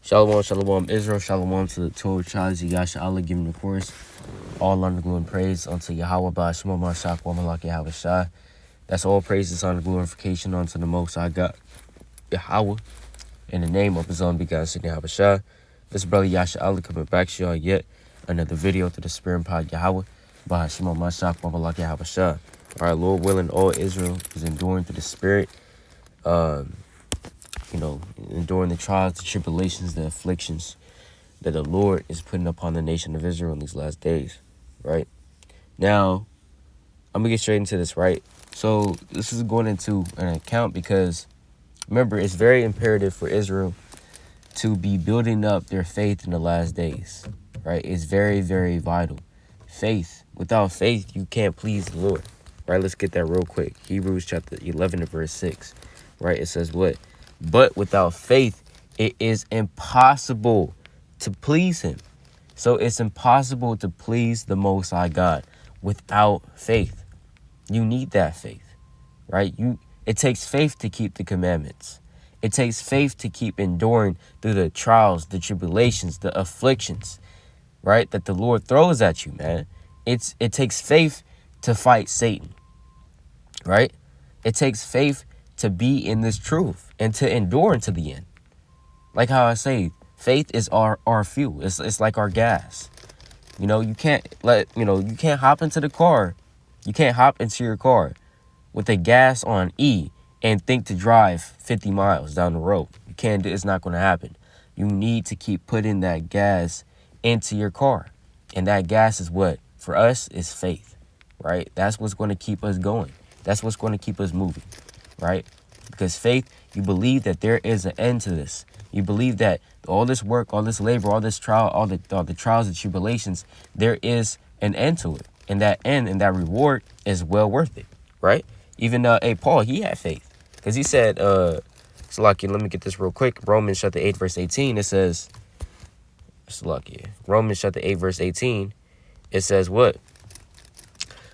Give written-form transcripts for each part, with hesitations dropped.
Shalom, shalom, Israel, shalom to the 12 tribes of Yasha Allah, giving the chorus. All honor, glory, and praise unto Yahweh, Ba'ashmo, Mashak, Wamalak, Yahweh Shai. That's all praises, honor, glorification unto the Most High God, Yahweh, in the name of His own begotten Son, Yahweh Shai. This brother Yasha Allah coming back to y'all yet another video to the Spirit and Pod Yahweh, Ba'ashmo, Mashak, Wamalak, Yahweh Shai. All right, Lord willing, all Israel is enduring through the Spirit. Enduring the trials, the tribulations, the afflictions that the Lord is putting upon the nation of Israel in these last days, right? Now, I'm going to get straight into this, right? So this is going into an account because, remember, it's very imperative for Israel to be building up their faith in the last days, right? It's very, very vital. Faith. Without faith, you can't please the Lord, right? Let's get that real quick. Hebrews chapter 11 and verse 6, right? It says what? But without faith, it is impossible to please him. So it's impossible to please the Most High God without faith. You need that faith, right? It takes faith to keep the commandments. It takes faith to keep enduring through the trials, the tribulations, the afflictions, right? That the Lord throws at you, man. It takes faith to fight Satan, right? It takes faith to be in this truth and to endure unto the end. Like how I say, faith is our fuel. It's like our gas. You can't hop into the car. You can't hop into your car with the gas on E and think to drive 50 miles down the road. You can't do it's not going to happen. You need to keep putting that gas into your car. And that gas is what? For us, is faith, right? That's what's going to keep us going. That's what's going to keep us moving, right? Because faith, you believe that there is an end to this. You believe that all this work, all this labor, all this trial, all the trials and tribulations, there is an end to it. And that end and that reward is well worth it, right? Even Paul, he had faith. Because he said, Salakia, let me get this real quick. Romans chapter 8, verse 18, it says, Salakia, Romans chapter 8, verse 18, it says what?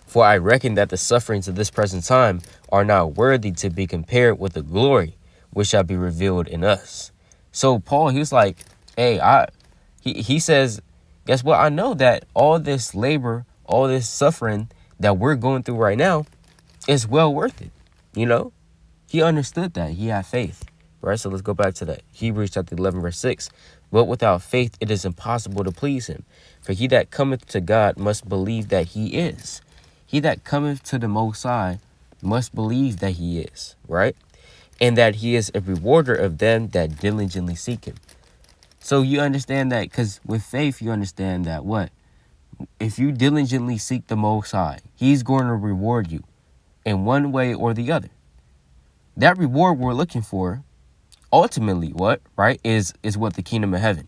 For I reckon that the sufferings of this present time are not worthy to be compared with the glory which shall be revealed in us. So Paul, he was like, hey, he says, guess what? I know that all this labor, all this suffering that we're going through right now is well worth it. He understood that. He had faith, right? So let's go back to that. Hebrews chapter 11, verse 6. But without faith, it is impossible to please him. For he that cometh to God must believe that he is. He that cometh to the Most High must believe that he is, right? And that he is a rewarder of them that diligently seek him. So you understand that, because with faith, you understand that what? If you diligently seek the Most High, he's going to reward you in one way or the other. That reward we're looking for, ultimately, what, right, is what? The kingdom of heaven.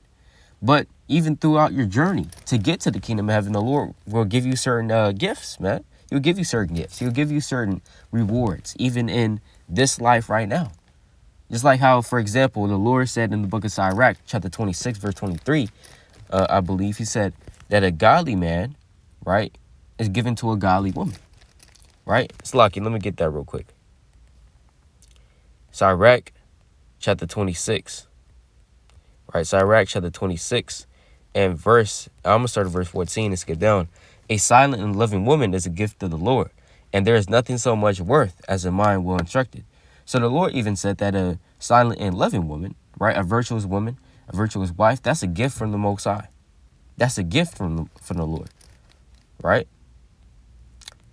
But even throughout your journey to get to the kingdom of heaven, the Lord will give you certain gifts, man. He'll give you certain gifts. He'll give you certain rewards, even in this life right now. Just like how, for example, the Lord said in the book of Sirach, chapter 26, verse 23, I believe he said that a godly man, right, is given to a godly woman, right? Slocky, let me get that real quick. Sirach, chapter 26, right? Sirach, chapter 26, and I'm going to start at verse 14 and skip down. A silent and loving woman is a gift of the Lord, and there is nothing so much worth as a mind well instructed. So the Lord even said that a silent and loving woman, right, a virtuous woman, a virtuous wife, that's a gift from the Most High. That's a gift from the Lord, right?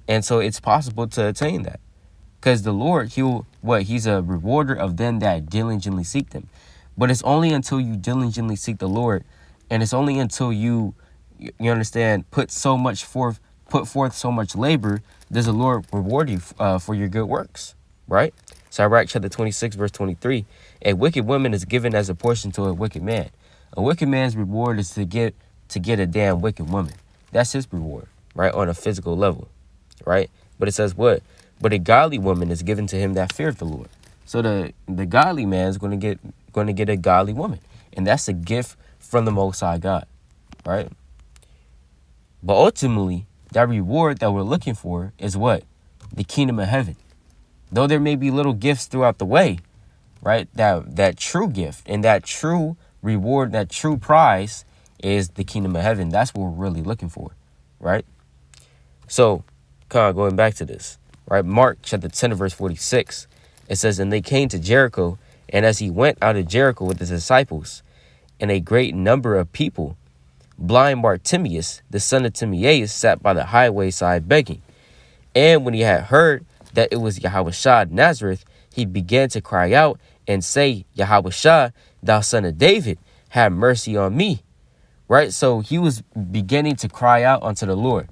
And so it's possible to attain that. Because the Lord, he's a rewarder of them that diligently seek them. But it's only until you diligently seek the Lord, and it's only until you understand, put forth so much labor, does the Lord reward you for your good works, right? Sirach chapter 26, verse 23. A wicked woman is given as a portion to a wicked man. A wicked man's reward is to get a damn wicked woman. That's his reward, right? On a physical level, right? But it says what? But a godly woman is given to him that feareth the Lord. So the godly man is going to get a godly woman, and that's a gift from the Most High God, right? But ultimately, that reward that we're looking for is what? The kingdom of heaven. Though there may be little gifts throughout the way, right? That true gift and that true reward, that true prize is the kingdom of heaven. That's what we're really looking for, right? So, going back to this, right? Mark chapter 10, verse 46. It says, and they came to Jericho, and as he went out of Jericho with his disciples and a great number of people, blind Bartimaeus, the son of Timaeus, sat by the highway side begging. And when he had heard that it was Yahushua of Nazareth, he began to cry out and say, Yahushua, thou son of David, have mercy on me. Right? So he was beginning to cry out unto the Lord.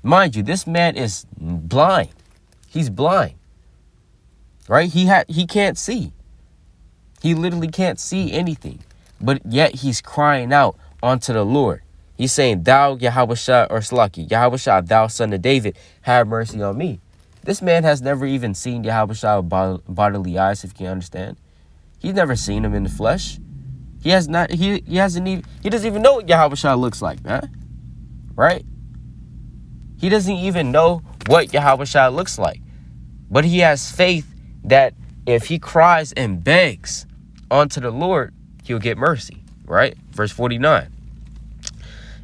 Mind you, this man is blind. He's blind. Right? He can't see. He literally can't see anything. But yet he's crying out unto the Lord. He's saying, thou Yahushua, or Slaki, Yahushua, thou son of David, have mercy on me. This man has never even seen Yahushua with bodily eyes, if you can understand. He's never seen him in the flesh. He doesn't even know what Yahushua looks like, man. Right? He doesn't even know what Yahushua looks like. But he has faith that if he cries and begs unto the Lord, he'll get mercy. Right? Verse 49.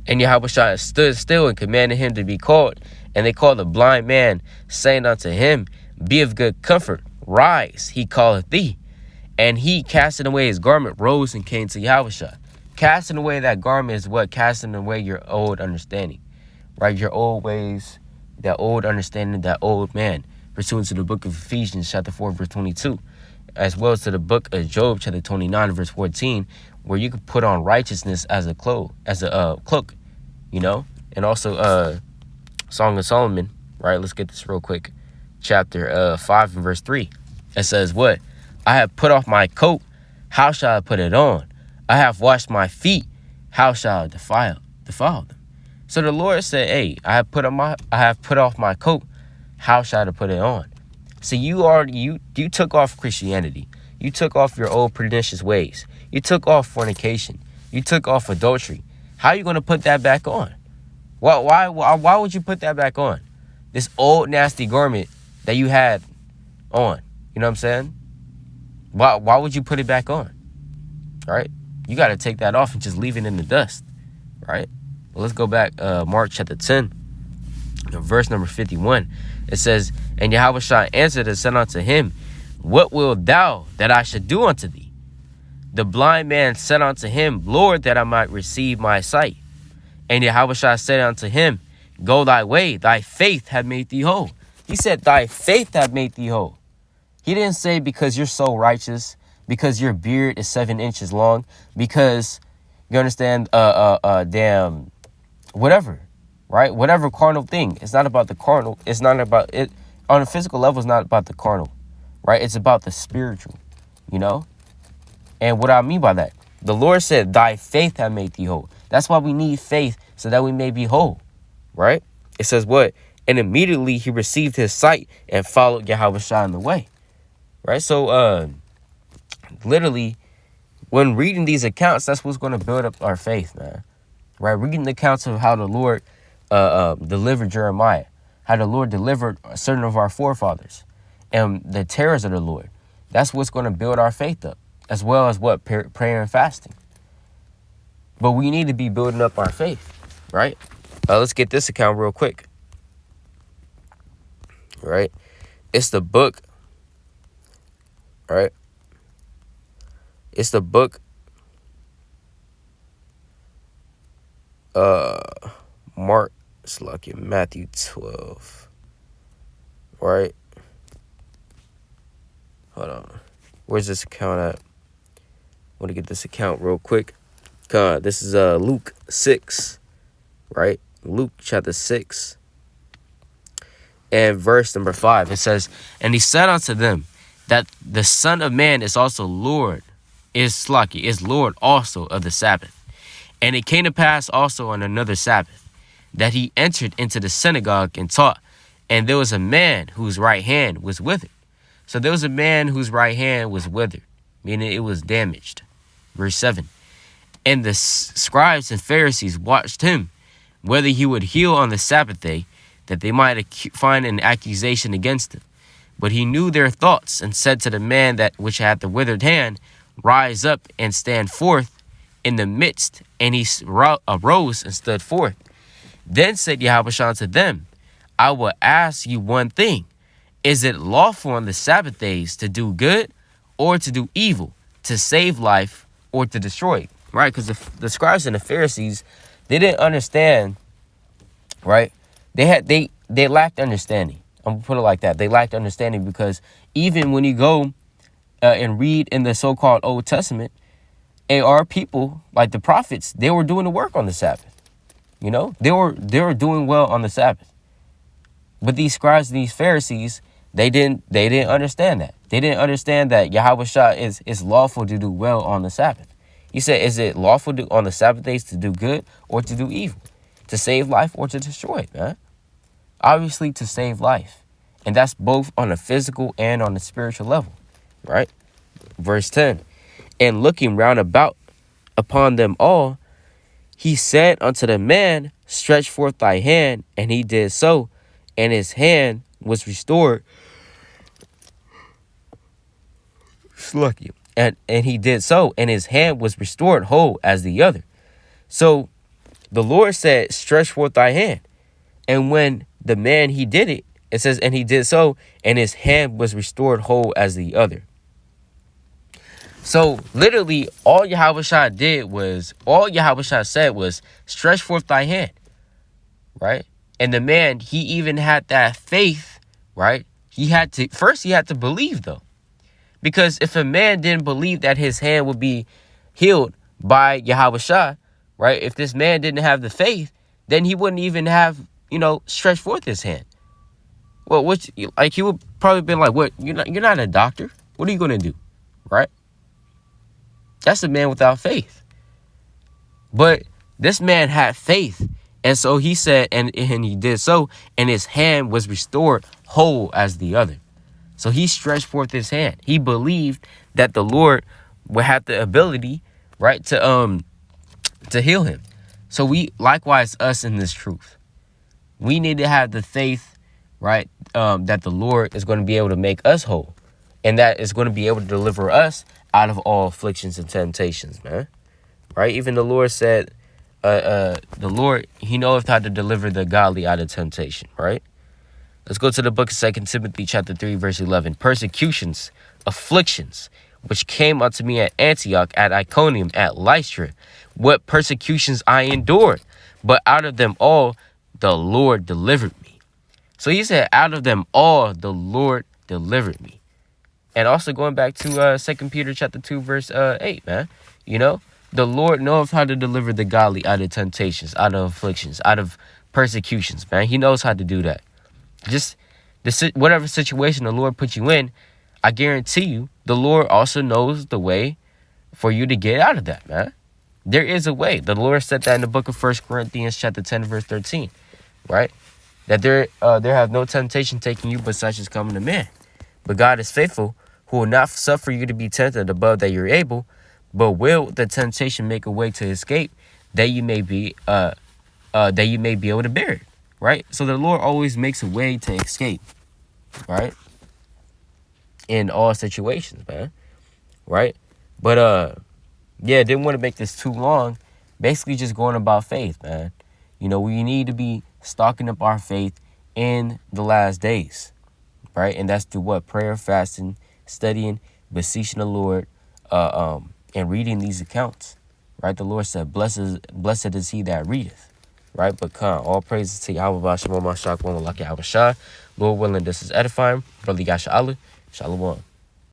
And Yahushua stood still and commanded him to be called. And they called the blind man, saying unto him, be of good comfort, rise, he calleth thee. And he, casting away his garment, rose and came to Yahushua. Casting away that garment is what? Casting away your old understanding, right? Your old ways, that old understanding, that old man, pursuant to the book of Ephesians, chapter 4, verse 22, as well as to the book of Job, chapter 29, verse 14, where you could put on righteousness as a cloak, you know, and also Song of Solomon, right? Let's get this real quick. Chapter 5 and verse 3. It says what? I have put off my coat, how shall I put it on? I have washed my feet, how shall I defile them? So the Lord said, hey, I have put off my coat, how shall I put it on? So you took off Christianity. You took off your old pernicious ways. You took off fornication. You took off adultery. How are you going to put that back on? Why would you put that back on? This old nasty garment that you had on. You know what I'm saying? Why would you put it back on? Right? You got to take that off and just leave it in the dust. Right? Well, let's go back. Mark chapter 10, verse number 51. It says, and Yahushua answered and said unto him, what wilt thou that I should do unto thee? The blind man said unto him, Lord, that I might receive my sight. And Yahushua said unto him, go thy way, thy faith hath made thee whole. He said, thy faith hath made thee whole. He didn't say because you're so righteous, because your beard is 7 inches long, because, you understand, whatever, right? Whatever carnal thing. It's not about the carnal. It's not about it. On a physical level, it's not about the carnal, right? It's about the spiritual, you know? And what I mean by that, the Lord said, thy faith hath made thee whole. That's why we need faith, so that we may be whole, right? It says what? And immediately he received his sight and followed Yahushua in the way, right? So, literally, when reading these accounts, that's what's going to build up our faith, man, right? Reading the accounts of how the Lord delivered Jeremiah, how the Lord delivered certain of our forefathers, and the terrors of the Lord. That's what's going to build our faith up, as well as what? Prayer and fasting. But we need to be building up our faith, right? Let's get this account real quick. Right? It's the book. Right? It's the book. Mark. It's like in Matthew 12. Right? Hold on. Where's this account at? I want to get this account real quick. This is Luke 6, right? Luke chapter 6 and verse number 5. It says, and he said unto them that the Son of Man is also Lord, is Lord also of the Sabbath. And it came to pass also on another Sabbath that he entered into the synagogue and taught. And there was a man whose right hand was withered. So there was a man whose right hand was withered, meaning it was damaged. Verse 7. And the scribes and Pharisees watched him, whether he would heal on the Sabbath day, that they might find an accusation against him. But he knew their thoughts, and said to the man that which had the withered hand, rise up and stand forth. in the midst, and he arose and stood forth. Then said Yahushua to them, I will ask you one thing. Is it lawful on the Sabbath days to do good or to do evil, to save life or to destroy it? Right? Because the scribes and the Pharisees, they didn't understand, right? They lacked understanding. I'm going to put it like that. They lacked understanding because even when you go and read in the so-called Old Testament, our people, like the prophets, they were doing the work on the Sabbath. You know, they were doing well on the Sabbath. But these scribes and these Pharisees, they didn't understand that. They didn't understand that Yahushua is lawful to do well on the Sabbath. He said, is it lawful on the Sabbath days to do good or to do evil, to save life or to destroy it, man? Obviously to save life. And that's both on a physical and on a spiritual level, right? Verse 10, and looking round about upon them all, he said unto the man, stretch forth thy hand, and he did so, and his hand was restored. Lucky. And he did so, and his hand was restored whole as the other. So the Lord said, stretch forth thy hand. And when the man, he did it, it says, and he did so, and his hand was restored whole as the other. So literally all Yahushua said was, stretch forth thy hand, right? And the man, he even had that faith, right? He had to believe, though. Because if a man didn't believe that his hand would be healed by Yahushua, right? If this man didn't have the faith, then he wouldn't even have, stretched forth his hand. Well, he would probably been like, what? You're not a doctor. What are you going to do? Right? That's a man without faith. But this man had faith. And so he said, and he did so, and his hand was restored whole as the other. So he stretched forth his hand. He believed that the Lord would have the ability, right, to heal him. So we, likewise, us in this truth, we need to have the faith, right, that the Lord is going to be able to make us whole, and that is going to be able to deliver us out of all afflictions and temptations, man. Right? Even the Lord said, the Lord, he knoweth how to deliver the godly out of temptation, right? Let's go to the book of 2 Timothy chapter 3, verse 11. Persecutions, afflictions, which came unto me at Antioch, at Iconium, at Lystra, what persecutions I endured, but out of them all the Lord delivered me. So he said, out of them all the Lord delivered me. And also going back to 2 Peter chapter 2, verse 8, man. The Lord knows how to deliver the godly out of temptations, out of afflictions, out of persecutions, man. He knows how to do that. Just whatever situation the Lord put you in, I guarantee you, the Lord also knows the way for you to get out of that, man. There is a way. The Lord said that in the book of 1 Corinthians chapter 10, verse 13, right? That there have no temptation taking you but such as coming to man. But God is faithful, who will not suffer you to be tempted above that you're able, but will the temptation make a way to escape, that you may be able to bear it, right? So the Lord always makes a way to escape, right? In all situations, man, right? But didn't want to make this too long. Basically, just going about faith, man. We need to be stocking up our faith in the last days, right? And that's through what? Prayer, fasting, studying, beseeching the Lord, and reading these accounts, right? The Lord said, blessed is he that readeth, right? But all praises to Yahweh, Shemon, Mashak, One, Malaki, Abashah. Lord willing, this is edifying. Brother Yasha Allah, Shalom.